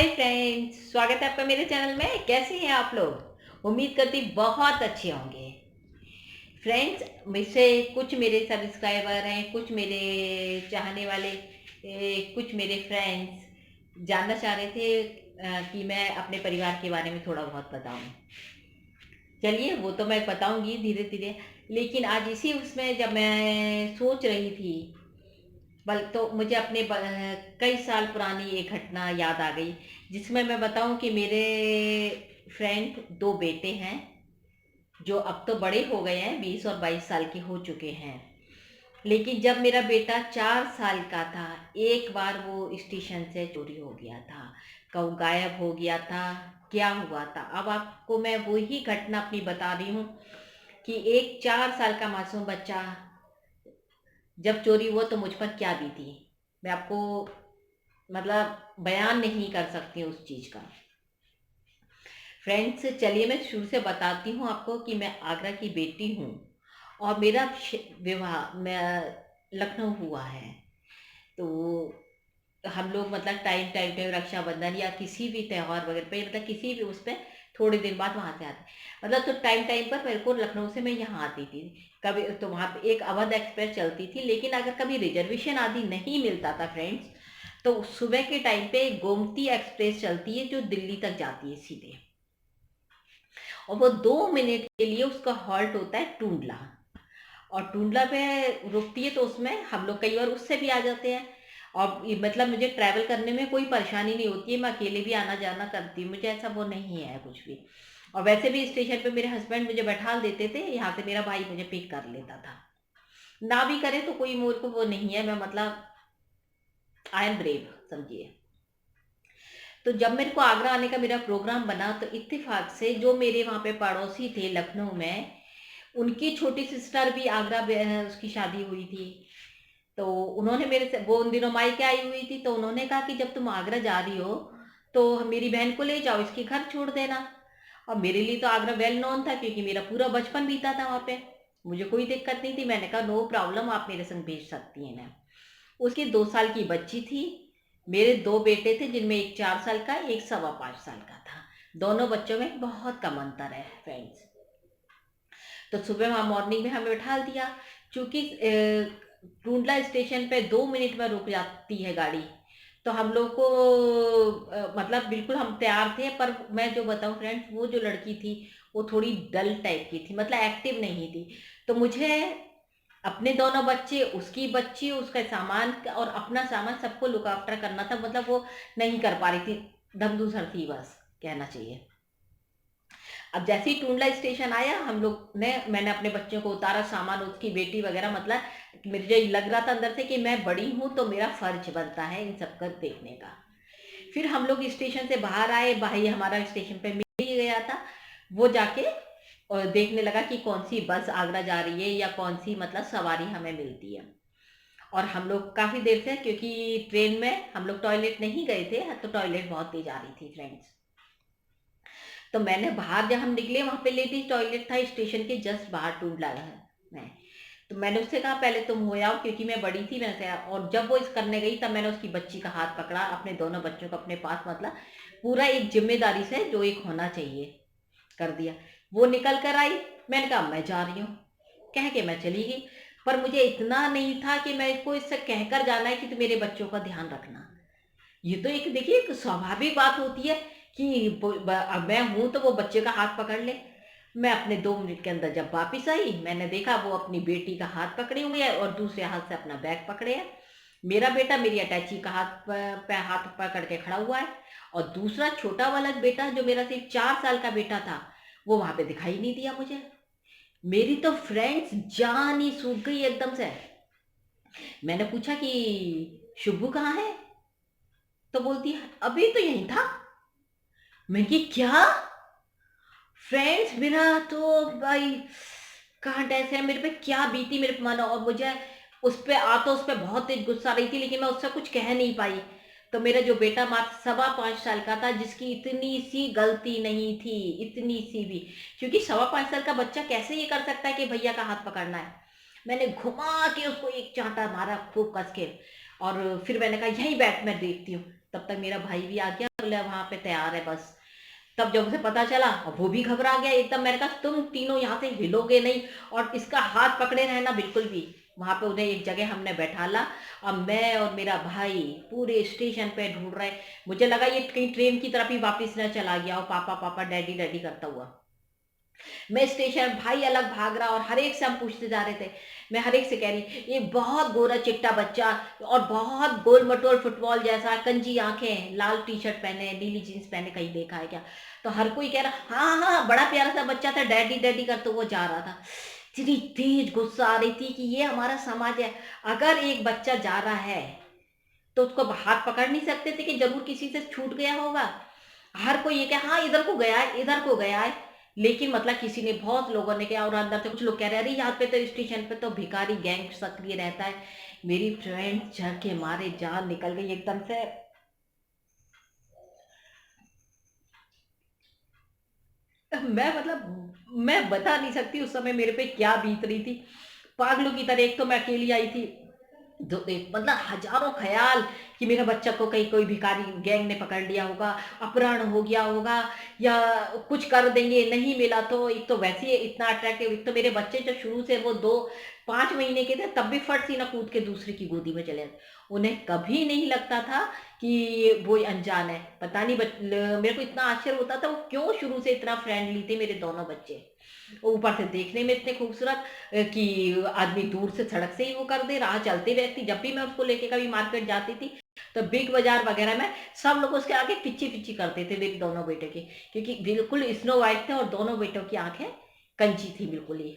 Hi friends, स्वागत है आपका मेरे चैनल में। कैसे हैं आप लोग? उम्मीद करती बहुत अच्छे होंगे। फ्रेंड्स, मुझसे कुछ मेरे सब्सक्राइबर हैं, कुछ मेरे चाहने वाले, कुछ मेरे फ्रेंड्स जानना चाह रहे थे कि मैं अपने परिवार के बारे में थोड़ा बहुत बताऊं। चलिए, वो तो मैं बताऊंगी धीरे धीरे। लेकिन आज इसी उसमें जब मैं सोच रही थी, बल तो मुझे अपने कई साल पुरानी एक घटना याद आ गई, जिसमें मैं बताऊं कि मेरे फ्रेंड दो बेटे हैं, जो अब तो बड़े हो गए हैं, 20 और 22 साल के हो चुके हैं। लेकिन जब मेरा बेटा 4 साल का था, एक बार वो स्टेशन से चोरी हो गया था, कब गायब हो गया था, क्या हुआ था। अब आपको मैं वही घटना अपनी बता रही हूँ कि एक 4 साल का मासूम बच्चा जब चोरी हुआ तो मुझ पर क्या बीती, मैं आपको मतलब बयान नहीं कर सकती उस चीज का। फ्रेंड्स, चलिए मैं शुरू से बताती हूँ आपको कि मैं आगरा की बेटी हूँ और मेरा विवाह मैं लखनऊ हुआ है। तो हम लोग मतलब टाइम टाइम पे रक्षाबंधन या किसी भी त्योहार वगैरह पे, मतलब किसी भी उस पे थोड़े दिन बाद वहां से आते, मतलब तो टाइम टाइम पर मेरे को लखनऊ से मैं यहाँ आती थी। कभी तो वहां पे एक अवध एक्सप्रेस चलती थी, लेकिन अगर कभी रिजर्वेशन आदि नहीं मिलता था फ्रेंड्स, तो सुबह के टाइम पे गोमती एक्सप्रेस चलती है जो दिल्ली तक जाती है सीधे, और वो 2 मिनट के लिए उसका हॉल्ट होता है टूंडला, और टूंडला पे रुकती है। तो उसमें हम लोग कई बार उससे भी आ जाते हैं, और मतलब मुझे ट्रैवल करने में कोई परेशानी नहीं होती है, मैं अकेले भी आना जाना करती हूँ, मुझे ऐसा वो नहीं है कुछ भी। और वैसे भी स्टेशन पे मेरे हस्बैंड मुझे बैठा देते थे, यहाँ से मेरा भाई मुझे पिक कर लेता था। ना भी करे तो कोई मेरे को वो नहीं है, मैं मतलब आई एम ब्रेव समझिए। तो जब मेरे को आगरा आने का मेरा प्रोग्राम बना, तो इत्तेफाक से जो मेरे वहाँ पे पड़ोसी थे लखनऊ में, उनकी छोटी सिस्टर भी आगरा उसकी शादी हुई थी। तो उन्होंने मेरे से, वो उन दिनों मायके आई हुई थी, तो उन्होंने कहा कि जब तुम आगरा जा रही हो तो मेरी बहन को ले जाओ, इसके घर छोड़ देना। और मेरे लिए तो आगरा वेल नोन था, क्योंकि मेरा पूरा बचपन बीता था वहाँ पे, मुझे कोई दिक्कत नहीं थी। मैंने कहा नो प्रॉब्लम, आप मेरे संग भेज सकती हैं ना। उसकी 2 साल की बच्ची थी, मेरे दो बेटे थे जिनमें एक 4 साल का, एक 5.25 साल का था। दोनों बच्चों में बहुत कम अंतर है फ्रेंड्स। तो सुबह वहाँ मॉर्निंग में हमें बैठा दिया, क्योंकि टूंडला स्टेशन पे 2 मिनट में रुक जाती है गाड़ी। तो हम लोग को मतलब बिल्कुल हम तैयार थे, पर मैं जो बताऊं फ्रेंड्स, वो जो लड़की थी वो थोड़ी डल टाइप की थी, मतलब एक्टिव नहीं थी। तो मुझे अपने दोनों बच्चे, उसकी बच्ची, उसका सामान और अपना सामान सबको लुक आफ्टर करना था, मतलब वो नहीं कर पा रही थी, धमधूसर थी बस कहना चाहिए। अब जैसे ही टूंडला स्टेशन आया, हम लोग ने, मैंने अपने बच्चों को उतारा, सामान, उसकी बेटी वगैरह, मतलब मुझे लग रहा था अंदर से कि मैं बड़ी हूं तो मेरा फर्ज बनता है इन सबका देखने का। फिर हम लोग स्टेशन से बाहर आए, भाई हमारा स्टेशन पे मिल ही गया था, वो जाके और देखने लगा कि कौन सी बस आगरा जा रही है या कौन सी मतलब सवारी हमें मिलती है। और हम लोग काफी देर से, क्योंकि ट्रेन में हम लोग टॉयलेट नहीं गए थे, तो टॉयलेट बहुत तेज आ रही थी फ्रेंड्स। तो मैंने बाहर, जब हम निकले वहां पे लेडीज टॉयलेट था स्टेशन के जस्ट बाहर टूंडला में। तो मैंने उससे कहा पहले तुम हो आओ, क्योंकि मैं बड़ी थी मैंने कहा। और जब वो इस करने गई, तब मैंने उसकी बच्ची का हाथ पकड़ा, अपने दोनों बच्चों को अपने पास, मतलब पूरा एक जिम्मेदारी से जो एक होना चाहिए कर दिया। वो निकल कर आई, मैंने कहा मैं जा रही हूँ, कह के मैं चली गई। पर मुझे इतना नहीं था कि मैं इसको इससे कहकर जाना है कि तू मेरे बच्चों का ध्यान रखना। ये तो एक देखिए एक स्वाभाविक बात होती है कि अब मैं हूं तो वो बच्चे का हाथ पकड़ ले। मैं अपने 2 मिनट के अंदर जब वापिस आई, मैंने देखा वो अपनी बेटी का हाथ पकड़े हुए है और दूसरे हाथ से अपना बैग पकड़े है। मेरा बेटा मेरी अटैची का हाथ पकड़ के खड़ा हुआ है, और दूसरा छोटा वाला बेटा जो मेरा सिर्फ 4 साल का बेटा था, वो वहां पे दिखाई नहीं दिया मुझे। मेरी तो फ्रेंड्स जान ही सूख गई एकदम से। मैंने पूछा कि शुभू कहाँ है, तो बोलती है अभी तो यही था। मैं कि क्या? फ्रेंड्स मेरा तो भाई कहाँ ऐसे है, मेरे पे क्या बीती मेरे पे मानो। और मुझे उस पे तो उस पे बहुत तेज गुस्सा रही थी, लेकिन मैं उससे कुछ कह नहीं पाई। तो मेरा जो बेटा मात्र 5.25 साल का था, जिसकी इतनी सी गलती नहीं थी, इतनी सी भी, क्योंकि 5.25 साल का बच्चा कैसे ये कर सकता है कि भैया का हाथ पकड़ना है। मैंने घुमा के उसको एक चांटा मारा खूब कस के, और फिर मैंने कहा यहीं बैठ मैं देखती हूँ। तब तक मेरा भाई भी आ गया, बोला वहाँ पे तैयार है बस। तब जब उसे पता चला, अब वो भी घबरा गया एकदम। मैंने कहा तुम तीनों यहाँ से हिलोगे नहीं, और इसका हाथ पकड़े रहना बिल्कुल भी। वहां पे उन्हें एक जगह हमने बैठाला। अब मैं और मेरा भाई पूरे स्टेशन पे ढूंढ रहे। मुझे लगा ये कहीं ट्रेन की तरफ ही वापस न चला गया हो, पापा पापा डैडी डैडी करता हुआ। मैं स्टेशन, भाई अलग भाग रहा, और हर एक से हम पूछते जा रहे थे। मैं हर एक से कह रही, ये बहुत गोरा चिट्टा बच्चा, और बहुत गोल मटोल फुटबॉल जैसा, कंजी आंखें, लाल टी शर्ट पहने, नीली जीन्स पहने, कहीं देखा है क्या? तो हर कोई कह रहा हाँ हाँ हाँ, बड़ा प्यारा सा बच्चा था, डैडी डैडी करते वो जा रहा था। इतनी तेज गुस्सा आ रही थी कि ये हमारा समाज है, अगर एक बच्चा जा रहा है तो उसको हाथ पकड़ नहीं सकते थे कि जरूर किसी से छूट गया होगा? हर कोई ये क्या, हाँ इधर को गया है, इधर को गया है। लेकिन मतलब किसी ने, बहुत लोगों ने किया, और अंदर से कुछ लोग कह रहे हैं अरे यहाँ पे तो स्टेशन पे तो भिखारी गैंग सक्रिय रहता है। मेरी फ्रेंड डर के मारे जान निकल गई एकदम से। मैं मतलब मैं बता नहीं सकती उस समय मेरे पे क्या बीत रही थी। पागलों की तरह, एक तो मैं अकेली आई थी, मतलब हजारों ख्याल कि मेरा बच्चा को कहीं कोई भिखारी गैंग ने पकड़ लिया होगा, अपहरण हो गया होगा, या कुछ कर देंगे, नहीं मिला तो। एक तो वैसे ही इतना अट्रैक्टिव, एक तो मेरे बच्चे जो शुरू से वो 2 5 महीने के थे तब भी फट सी ना कूद के दूसरे की गोदी में चले जाते। उन्हें कभी नहीं लगता था कि वो अनजान है। पता नहीं मेरे को इतना आश्चर्य होता था वो क्यों शुरू से इतना फ्रेंडली थे मेरे दोनों बच्चे। ऊपर से देखने में इतने खूबसूरत कि आदमी दूर से सड़क से ही वो कर दे, राह चलती रहती। जब भी मैं उसको लेके कभी मार्केट जाती थी तो बिग बाजार वगैरह में सब लोग उसके आगे पिच्ची पिच्ची करते थे मेरे दोनों बेटे की, क्योंकि बिल्कुल स्नो वाइट थे और दोनों बेटों की आंखें कंची थी बिल्कुल ही।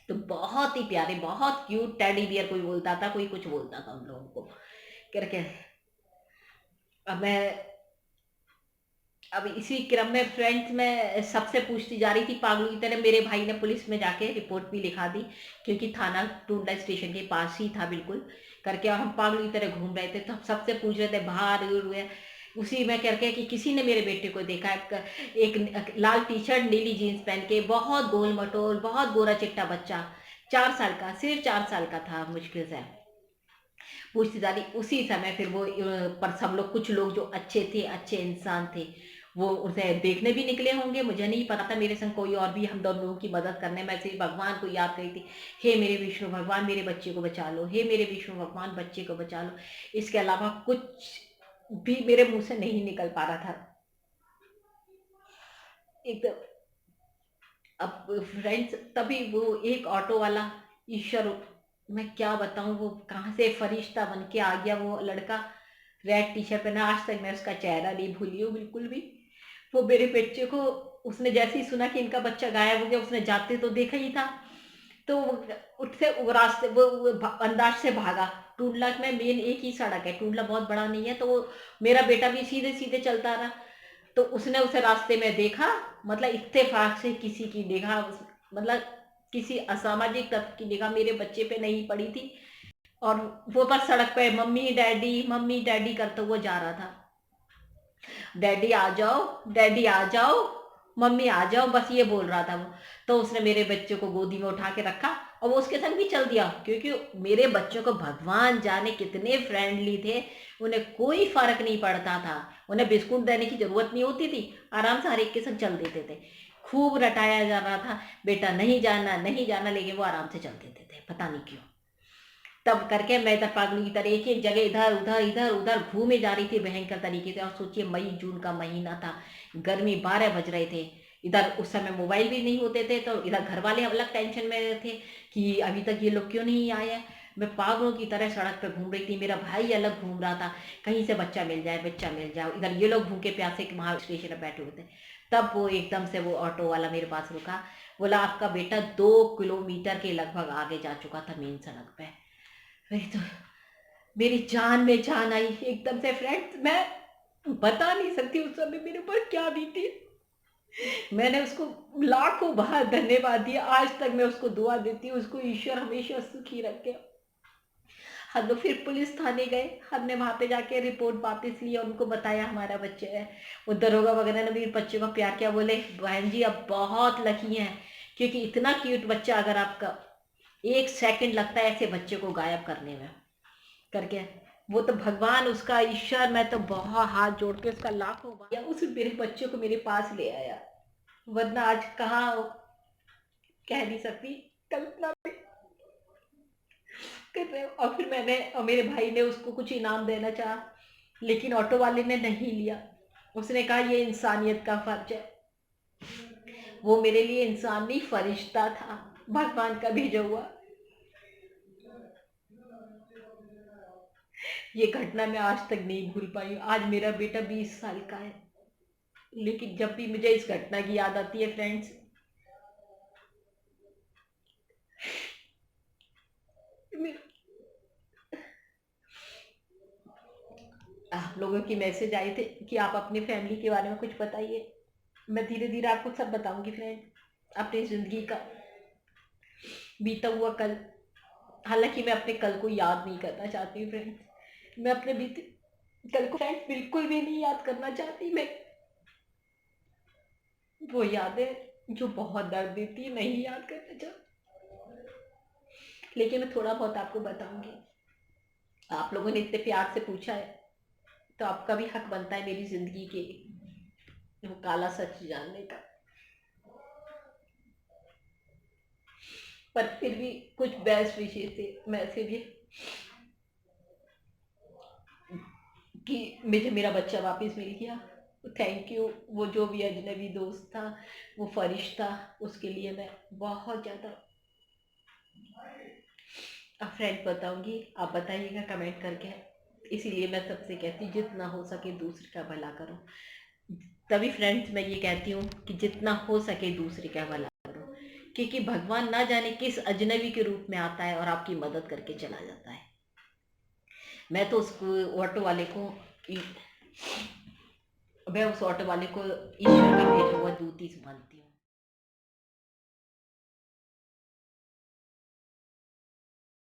तो बहुत ही प्यारे, बहुत क्यूट टेडी बियर, कोई बोलता था, कोई कुछ बोलता था उन लोगों को करके। अब मैं, अब इसी क्रम में फ्रेंड्स में सबसे पूछती जा रही थी पागलों की तरह। मेरे भाई ने पुलिस में जाके रिपोर्ट भी लिखा दी, क्योंकि थाना टूंडा स्टेशन के पास ही था बिल्कुल करके, और हम पागलों की तरह घूम रहे थे। तो हम सबसे पूछ रहे थे बाहर हुए, उसी में करके कि किसी ने मेरे बेटे को देखा है, एक लाल टी शर्ट नीली जीन्स पहन के, बहुत गोल मटोल, बहुत गोरा चिट्टा बच्चा, 4 साल का, सिर्फ 4 साल का था मुश्किल से। पूछती जा रही उसी समय फिर वो पर सब लोग, कुछ लोग जो अच्छे थे, अच्छे इंसान थे, वो उसे देखने भी निकले होंगे। मुझे नहीं पता था, मेरे संग कोई और भी, हम दोनों लोगों की मदद करने। मैं सिर्फ भगवान को याद करी थी, हे मेरे विष्णु भगवान मेरे बच्चे को बचा लो, हे मेरे विष्णु भगवान बच्चे को बचा लो। इसके अलावा कुछ भी मेरे मुंह से नहीं निकल पा रहा था एकदम। अब फ्रेंड्स, तभी वो एक ऑटो वाला, ईश्वर, मैं क्या बताऊं वो कहाँ से फरिश्ता बन के आ गया वो लड़का, रेड टी शर्ट पहना। आज तक मैं उसका चेहरा नहीं भूली हूँ बिल्कुल भी। वो मेरे बच्चे को, उसने जैसे ही सुना कि इनका बच्चा गायब हो गया, उसने जाते तो देखा ही था, तो उठते वो रास्ते वो अंदाज से भागा। टूंडला में मेन एक ही सड़क है, टूंडला बहुत बड़ा नहीं है, तो वो मेरा बेटा भी सीधे सीधे चलता रहा। तो उसने उसे रास्ते में देखा, मतलब इत्तेफाक से किसी की निगाह मतलब किसी असामाजिक तत्व की निगाह मेरे बच्चे पे नहीं पड़ी थी, और वो पर सड़क पे मम्मी डैडी करते हुए जा रहा था। डैडी आ जाओ, डैडी आ जाओ, मम्मी आ जाओ, बस ये बोल रहा था वो। तो उसने मेरे बच्चे को गोदी में उठा के रखा, और वो उसके संग भी चल दिया, क्योंकि मेरे बच्चों को भगवान जाने कितने फ्रेंडली थे। उन्हें कोई फर्क नहीं पड़ता था, उन्हें बिस्कुट देने की जरूरत नहीं होती थी, आराम से हर एक के संग चल देते थे। खूब रटाया जा रहा था, बेटा नहीं जाना नहीं जाना, लेकिन वो आराम से चल देते थे, पता नहीं क्यों। तब करके मैं इधर पागलों की तरह एक एक जगह इधर उधर घूमे जा रही थी भयंकर तरीके से। और सोचिए मई जून का महीना था, गर्मी 12 बज रहे थे। इधर उस समय मोबाइल भी नहीं होते थे, तो इधर घर वाले अलग टेंशन में थे कि अभी तक ये लोग क्यों नहीं आए हैं। मैं पागलों की तरह सड़क पे घूम रही थी, मेरा भाई अलग घूम रहा था, कहीं से बच्चा मिल जाए, बच्चा मिल जाए। इधर ये लोग भूखे प्यासे वहां स्टेशन पर बैठे हुए थे। तब वो एकदम से वो ऑटो वाला मेरे पास रुका, बोला आपका बेटा 2 किलोमीटर के लगभग आगे जा चुका था मेन सड़क पे। वही तो, मेरी जान में जान आई एकदम से फ्रेंड्स। मैं बता नहीं सकती उस समय मेरे ऊपर क्या बीती। मैंने उसको लाखों बार धन्यवाद दिया, आज तक मैं उसको दुआ देती हूँ, उसको ईश्वर हमेशा सुखी रखे। हम लोग फिर पुलिस थाने गए, हमने वहां पे जाके रिपोर्ट वापस ली और उनको बताया हमारा बच्चे है। वो दरोगा वगैरह ने भी बच्चे को प्यार किया, बोले बहन जी अब बहुत लकी हैं, क्योंकि इतना क्यूट बच्चा, अगर आपका 1 सेकंड लगता है ऐसे बच्चे को गायब करने में करके। वो तो भगवान, उसका ईश्वर, मैं तो बहुत हाथ जोड़ के उसका लाखों बार, या उस मेरे बच्चे को मेरे पास ले आया, वरना आज कहाँ, कह नहीं सकती, कल्पना भी कर रहे हो। और फिर मैंने और मेरे भाई ने उसको कुछ इनाम देना चाहा, लेकिन ऑटो वाले ने नहीं लिया। उसने कहा ये इंसानियत का फर्ज है। वो मेरे लिए इंसान नहीं, फरिश्ता था, भगवान का भेजा हुआ। ये घटना मैं आज तक नहीं भूल पाई हूँ। आज मेरा बेटा 20 साल का है, लेकिन जब भी मुझे इस घटना की याद आती है फ्रेंड्स, आप लोगों की मैसेज आए थे कि आप अपनी फैमिली के बारे में कुछ बताइए। मैं धीरे धीरे आपको सब बताऊंगी फ्रेंड, अपनी जिंदगी का बीता हुआ कल। हालांकि मैं अपने कल को याद नहीं करना चाहती हूँ फ्रेंड्स, मैं अपने बीते कल को फ्रेंड्स बिल्कुल भी नहीं याद करना चाहती। मैं वो यादें जो बहुत दर्द देती है नहीं याद करना चाहती, लेकिन मैं थोड़ा बहुत आपको बताऊंगी। आप लोगों ने इतने प्यार से पूछा है, तो आपका भी हक बनता है मेरी जिंदगी के वो काला सच जानने का। पर फिर भी कुछ बेस्ट विशेष थे मैं से भी, कि मुझे मेरा बच्चा वापस मिल गया। थैंक यू, वो जो भी अजनबी दोस्त था, वो फरिश्ता, उसके लिए मैं बहुत ज़्यादा। अब फ्रेंड बताऊंगी, आप बताइएगा कमेंट करके। इसीलिए मैं सबसे कहती हूँ जितना हो सके दूसरे का भला करो। तभी फ्रेंड्स मैं ये कहती हूँ कि जितना हो सके दूसरे का भला करो, क्योंकि भगवान ना जाने किस अजनबी के रूप में आता है और आपकी मदद करके चला जाता है। मैं तो उसको ऑटो वाले को मैं उस ऑटो वाले को ईश्वर का भेजा हुआ दूत ही मानती हूँ।